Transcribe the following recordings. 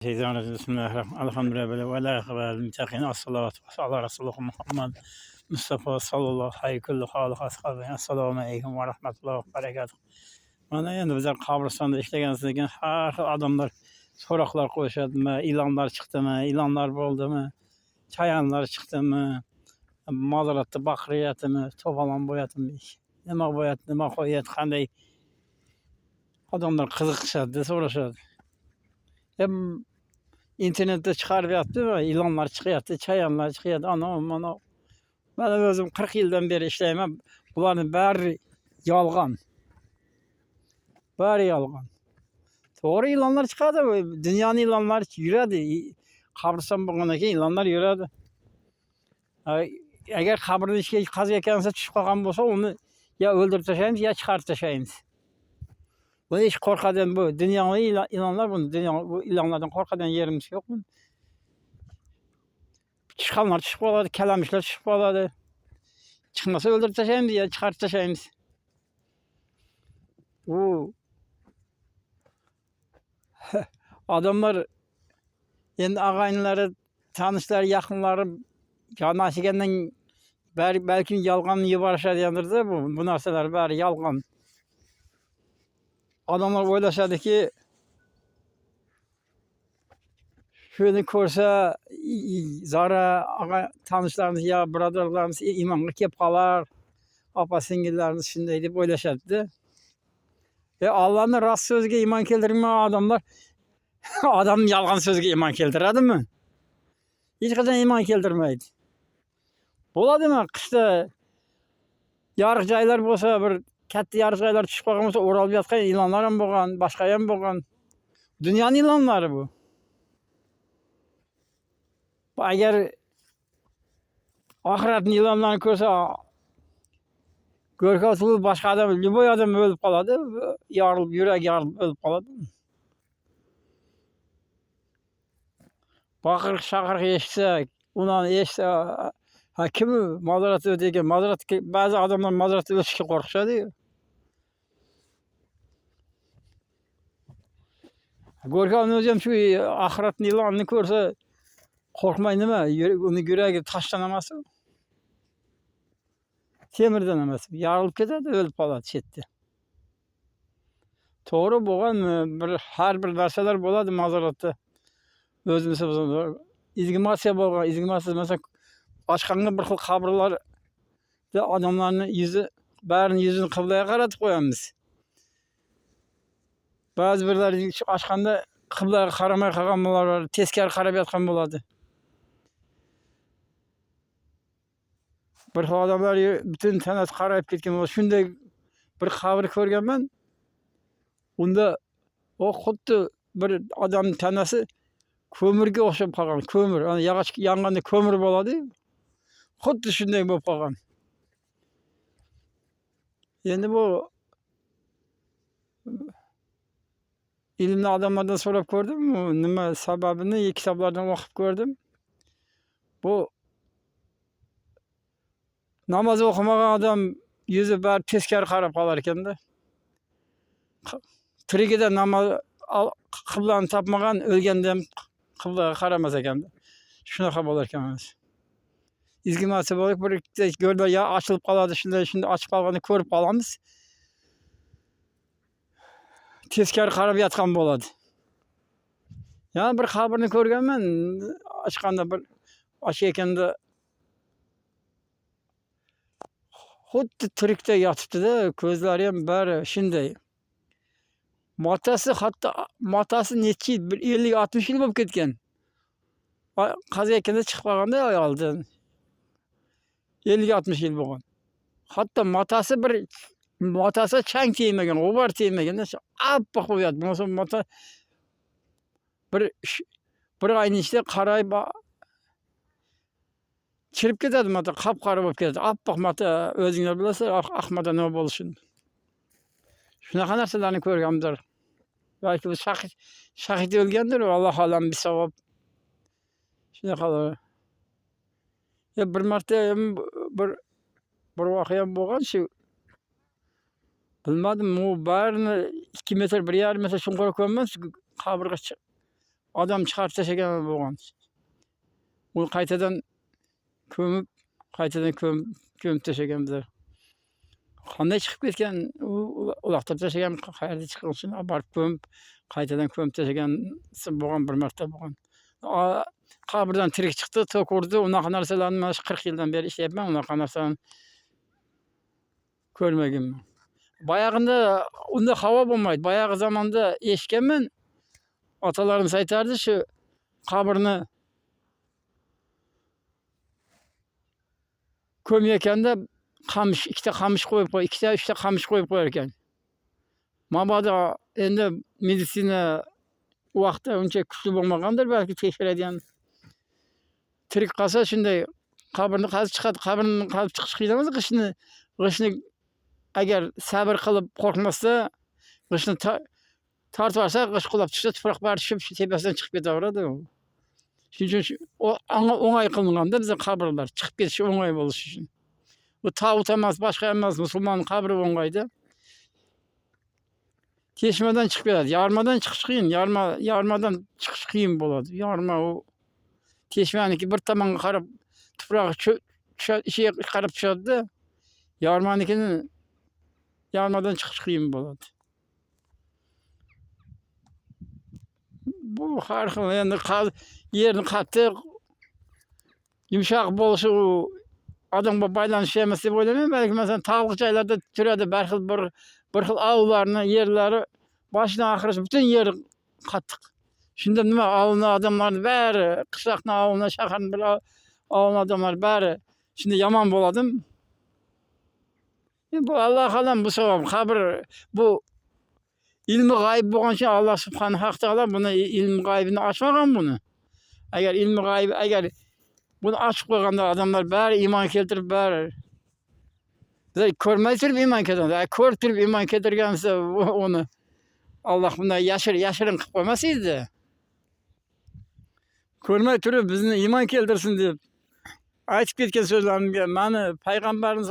Bismillahirrahmanirrahim. Elhamdülillahi ve la ilahe illallah. As-salatu ala Resulullah Muhammed Mustafa sallallahu aleyhi ve sellem. Assalamu aleykum ve rahmetullahi ve berekatuhu. Mana endi bizler kabristanda işlegenizden har xil adamlar so'roqlar qo'yishadimi, ilanlar chiqdimi, ilanlar bo'ldimi, chayanlar chiqdimi, mozoratda baqiryaptimi, to'polon bo'lyaptimi, nima bo'lyapti, nima qo'yyapti, qanday odamlar qiziqishadi, so'rashadi. Hem internette çıkarıp yaptı ve ilanlar çıkıyordu, çayanlar çıkıyordu, ana. Ben özüm 40 yıldan beri işleyemem. Bunların bari yalgan. Bari yalgan. Doğru ilanlar çıkardı. Dünyanın ilanları yürüdü. Kabristan bulunduğundaki ilanlar yürüdü. Eğer kabrin içine kazıyken çıkıp kalkan olsa onu ya öldürüp taşıyınız ya çıkarıp taşıyınız. Bu hiç korkadan bu. Dünyanın ilanlar bunu. Bu ilanlardan korkadan yerimiz yok mu? Çıkanlar çıkıp oladı, kelamışlar çıkıp oladı. Çıkmasa öldürüp taşıyınız ya çıkarıp taşıyınız. Bu adamlar yani ağaynları, tanışları, yakınları canaşigenden belki yalgan yuvarışa diyendirdi bu narsalar bari yalgan. Adamlar oylaşadı ki şöyle korsa zara tanışlarımız ya brotherlarımız imanlık yapalar, apa singillerimiz şimdiydi oylaşadı. Ve Allah'ın rast sözge iman keldirme adamlar adam yalgan sözge iman keldiradi mi? Hiç kadar iman keldirmeydi. Boladı mı? Kışta yarıq jaylar bolsa bir katta yarıq jaylar tushib qolgan bo'lsa o'ralib yotgan ilanlar ham bo'lgan, boshqa ham bo'lgan. Dunyoning ilanlari bu. Agar oxiratning ilanlarini ko'rsa ko'rkatli boshqa odam, любой odam o'lib qoladi, yorilib, yurak yorilib o'lib qoladi. Baqiriq chaqiriq eshitsa, undan eshitsa, kim mazorat ödegan, mazorat ba'zi odamlar mazorat ödashga qo'rqishadi-yu. Ko'rgan o'zi ham shu oxiratning ilonini ko'rsa qo'rqmay nima, uni yuragi toshdan emas, temirdan emas, yorilib ketadi, o'lib qoladi chetda. To'g'ri bo'lgan har bir narsalar bo'ladi mazoratda. O'zimiz izgimasiya bo'lgan, izgimasiya masalan ochqanga bir xil qabrlarda odamlarning barining yuzini qiblaga qaratib qo'yamiz. Ba'zi birlar ochqanda qiblaga qaramay qolgan bo'lar, teskari qarab yotgan bo'ladi. Bir odamlar butun tanasi qarayib ketgan bo'ladi. Shunday bir qabr ko'rganman. Unda o xuddi bir odamning tanasi ko'mirga o'xshab qolgan, ko'mir. Ana yog'och yonganda ko'mir bo'ladi. Xuddi shunday bo'lib qolgan. Endi bu ilmli adamlardan so'rab ko'rdim, nima sababini kitoblardan o'qib ko'rdim. Bu namoz o'qimagan odam yuzi bari teskari qarab qolar ekanda. Tirigida namoz qiblani topmagan, o'lganda ham qiblaga qaramas ekanda. Shunaqa bo'lar ekan. İzgimasi bo'lib bir yo'lda ya ochilib qoladi, shunday ochib qolganini ko'rib qolamiz. Teskari qarab yotgan bo'ladi. Yana bir qabrni ko'rganman, ochganda bir ochayotganda xuddi tirikda yotibdi-da, ko'zlari ham bari shunday. Matasi necha yil, 50-60 yil bo'lib ketgan. Qaziyotganda chiqib qolganda ayoldan 50-60 yil bo'lgan. Hatto matasi chang tegmagan, g'ubor tegmagan, oppoq bo'lyapti. Bo'lmasa mata bir oyning ichida qarayib chirib ketadi, mata qop-qora bo'lib ketadi. Oppoq mata, o'zinglar bilasizlar, oq mata nima bo'lishini. Shunaqa narsalarni ko'rgandir. Belki bu shahid o'lgandir, Alloh alam bisavob. Shunaqalar. Bir marta bir voqea bo'lgan shu. Bilmadim, u barini 2 metr, 1,5 metr chunqur ko'rman, qabrga adam çıkarıp taşıgan bolgan. Ol qaytadan kömüp taşıgan bizler. Qanday chiqib ketgan, uloqtirib tashlagan, qayerda chiqilsin, borib kömüp, qaytadan kömüp tashlagansi bolgan, bir marta bolgan. Qabrdan tirik chiqdi, tok urdi, unaqa narsalarni mana shu 40 yildan beri ishlayapman, unaqa narsani ko'rmaganman. Bayag'ında unda havo bo'lmaydi. Bayag'i zamonda eshitganman, otalarimiz aytardi, shu qabrni ko'myekanda qamish, ikkita qamish qo'yib qo'y, ikkita, uchta qamish qo'yib qo'yar ekan. Mabodo endi meditsina u vaqtda uncha kuchli bo'lmagandir, balki tekshiradigan. Tirik qolsa shunday qabrni qazib chiqadi. Qabrni qazib chiqish qiyin emas, g'ishni agar sabr qilib qo'rqmasa, g'ishni tortib olsa, g'ish qulab tushsa, tuproq bari tushib, tepasidan chiqib ketaveradi u. Shuning uchun o'ng'ay qilinganda bizda qabrlar chiqib ketishi o'ng'ay bo'lishi uchun. Bu tavut emas, boshqa emas, musulmon qabri o'ng'ayda. Teshmadan chiqib ketadi. Yarmadan chiqish qiyin, yarmadan chiqish qiyin bo'ladi. Yarma u teshmaniki bir tomonga qarab tuproq tushadi, ishiga qarab tushadi-da. Yarmanikini yarmadan chiqish qiyin bo'ladi. Bu har xil, endi yerni qattiq, yumshoq bo'lishi u odamga baylanishi emas deb o'ylayman. Balki masalan tog'li joylarda turadi, bir xil ovlarni, yerlari boshidan oxirigacha butun yeri qattiq. Shunda nima ovulni odamlarni bari, qishloqni ovulni, shaharni bir ovulni odamlar bari shunda yomon bo'ladimi? Bu Alloh alam, bu savob. Qabr bu ilmi g'ayb bo'lgan uchun Alloh subhanahu va taolo buni ilmi g'aybini ochmagan buni. Agar ilmi g'ayb, agar buni ochib qo'yganda odamlar bari iymon keltirib, bari bizlar ko'rmay turib iymon keltiradi. Ko'rib turib iymon keltirgansa, uni Alloh bunday yashirin qilib qo'ymas edi. Ko'rmay turib bizni iymon keltirsin deb aytib ketgan so'zlarimga, mani payg'ambarimiz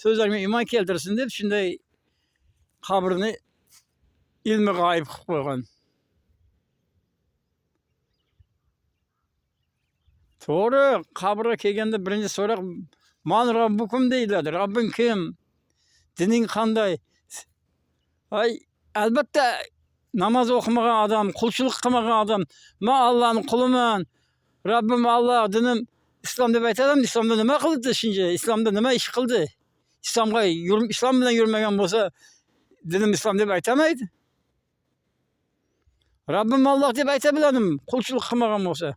so'zlariga iymon keltirsin deb shunday qabrni ilmi g'ayb qilib qo'ygan. To'g'ri, qabrga kelganda birinchi so'roq "Man robbukum" deyiladi. Robbing kim? Dining qanday? Albatta namoz o'qimagan odam, qulchilik qilmagan odam, "Men Allohning quliman. Robbim Alloh, dinim islom" deb aytadimi? Islomda nima qildi shuncha? Islomda nima ish qildi? Islom bilan yurmagan bo'lsa, dinim islom deb aytamaydi. Robbim Alloh deb ayta biladimi? Qulchilik qilmagan bo'lsa.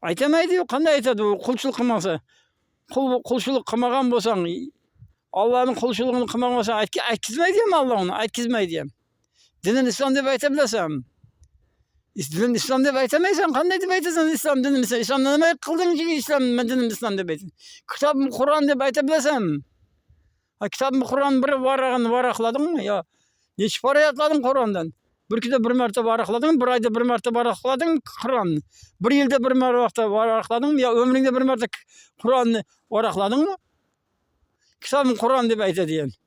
Aytamaydi-yu, qanday aytadi u qulchilik qilmasa? Qulchilik qilmagan bo'lsang, Allohning qulchiligini qilmagan bo'lsang, aytkizmaydi ham Alloh uni, aytkizmaydi ham. Dinin islom deb ayta bilasan. Din islom deb aytamaysan, qanday deb aytasan islom dinim islom? Islomda nima qildingki islom, dinim islom deb aytasan? Kitob Qur'on deb ayta bilasan. Kitob Qur'on bir varag'ini varaqladingmi? Yo, necha pora yodlading Qur'ondan? Bir kunda bir marta varaqladingmi? Bir oyda bir marta varaqladingmi Qur'onni? Bir yilda bir marta varaqladingmi? Yo, umringda bir marta Qur'onni varaqladingmi? Kitob Qur'on deb aytadi endi.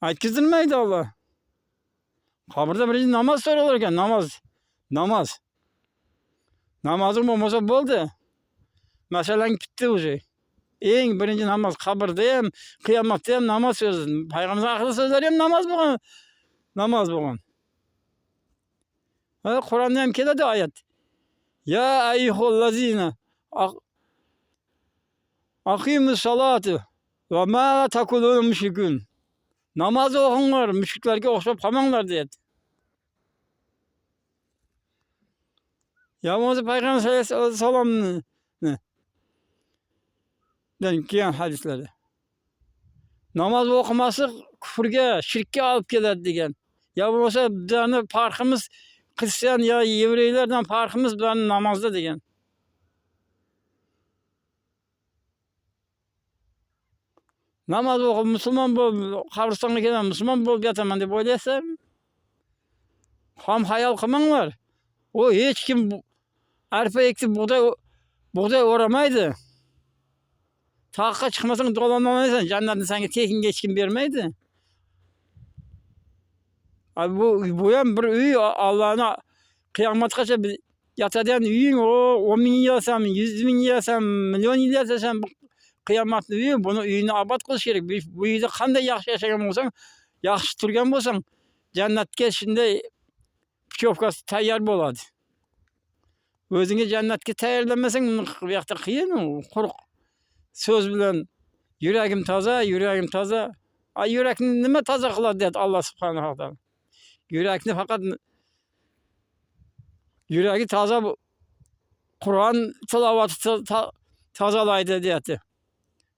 Aytkizilmaydi Alloh. Qabrda birinchi namoz so'ralar ekan, namoz. Namozing bo'lmasa bo'ldi. Masalan bitdi o'zi. Eng birinchi namoz qabrda ham, qiyomatda ham namoz so'zi. Payg'ambar oxirgi so'zlari ham namoz bo'lgan. Qur'onda ham keladi oyat. Ya ayyuhallazina aqimus salati va ma takulun mushrikun. Namoz o'qinglar, mushriklarga o'xshab qolmanglar deydi. Ya'ni Payg'ambar sollallohu alayhi vasallamni dan kelgan hadislarda namoz o'qimaslik kufrga, shirkka olib keladi degan. Ya bo'lmasa bizning farqimiz Xristian yo yevreylardan farqimiz bizning namozda degan. Namoz o'qib musulmon bo'lib, qabristonga kelgan musulmon bo'lib yotaman deb o'ylaysan? Ham hayol qilmanglar. O hech kim arpa ekib bug'doy o'ramaydi. Taqqa chiqmasang do'lolmaysan, jannatni senga tekinga hech kim bermaydi. Bu hem bir üy Allah'ına kıyametgacha yatadigan uying o 10 ming yil yasam, 100 ming yil yasam, milyon yil yasasam kıyametli uy, buni uyini obod qilish kerak. Bu uyda qanday yaxshi yashagan bo'lsang, yaxshi turgan bo'lsang, jannatga shunday putyovkasi tayyor bo'ladi. O'zingga jannatga tayyorlamasang, bu yoqda qiyin, quruq so'z bilan yuragim toza, yuragim toza. Yurakni nima toza qiladi deydi Alloh subhanahu va taolo. Yurakni faqat yuragi toza Qur'on tilovati tozalaydi deydi.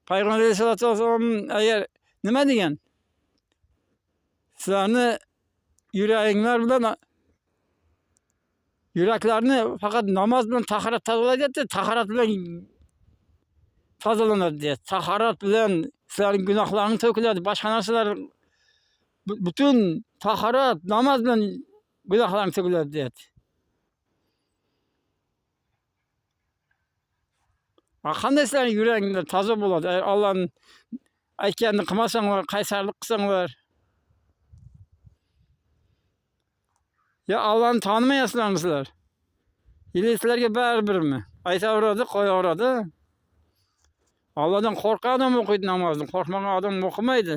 Payg'ambar alayhisolatu vasallam agar nima degan? Sizlarni yuraginglar bilan yuraklarni faqat namoz bilan tahorat tozalaydi deydi. Tahorat bilan tozalanadi deydi. Tahorat bilan sizlarning gunohlaring to'kiladi. Boshqa narsalar butun tahorat, namoz bilan gunohlaring to'kiladi deydi. Qanday sizlarning yuraginglar toza bo'ladi? Agar Allohning aytganini qilmasanglar, qaysarlik qilsanglar, ya Allohni tanimayapsizlarmi sizlar? Yili sizlarga baribirmi? Aytaveradi, qo'yaveradi. Allohdan qo'rqqan odam o'qiydi namozni, qo'rqmagan odam o'qimaydi.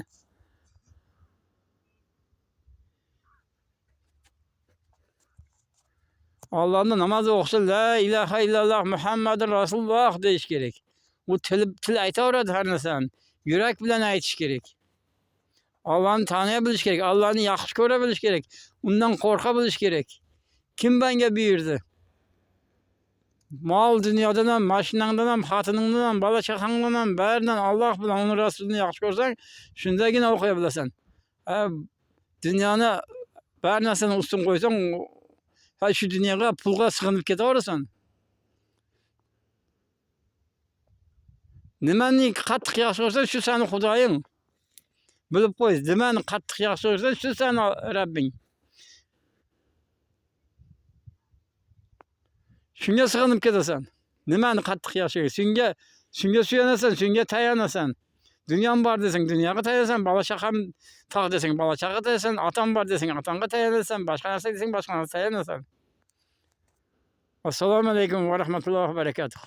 Allohning namoz o'qishda la ilaha illalloh Muhammadur Rasululloh deyish kerak. U til aytaveradi har narsani. Yurak bilan aytish kerak. Allohni taniya bilish kerak, Allohni yaxshi ko'ra bilish kerak, undan qo'rqa bilish kerak. Kim menga buyurdi? Mol dunyodan ham, mashinangdan ham, xotiningdan ham, bola chaqangdan ham, baridan Alloh bilan uning rasulini yaxshi ko'rsang, shundagina o'qiy bilasan. Dunyoni bar narsani ustun qo'ysang, shu dunyoga pulga sig'inib ketaverasan. Nimani qattiq yaxshi ko'rsang, shu seni Xudoying. Bilib qo'y, nimani qattiq yaxshi ko'rsang, shu seni Rabbing. Shunga sig'inib ketasan. Nimani qattiq yaxshi ko'rsang, shunga suyanasan, shunga tayanasan. Dunyom bor desang, dunyoga tayanasan, bola chaqam tog' desang, bola chaqa tayanasan, otam bor desang, otamga tayanasan, boshqa narsa desang, boshqa narsa tayanasan. Assalomu alaykum va rahmatullohi va barakatuh.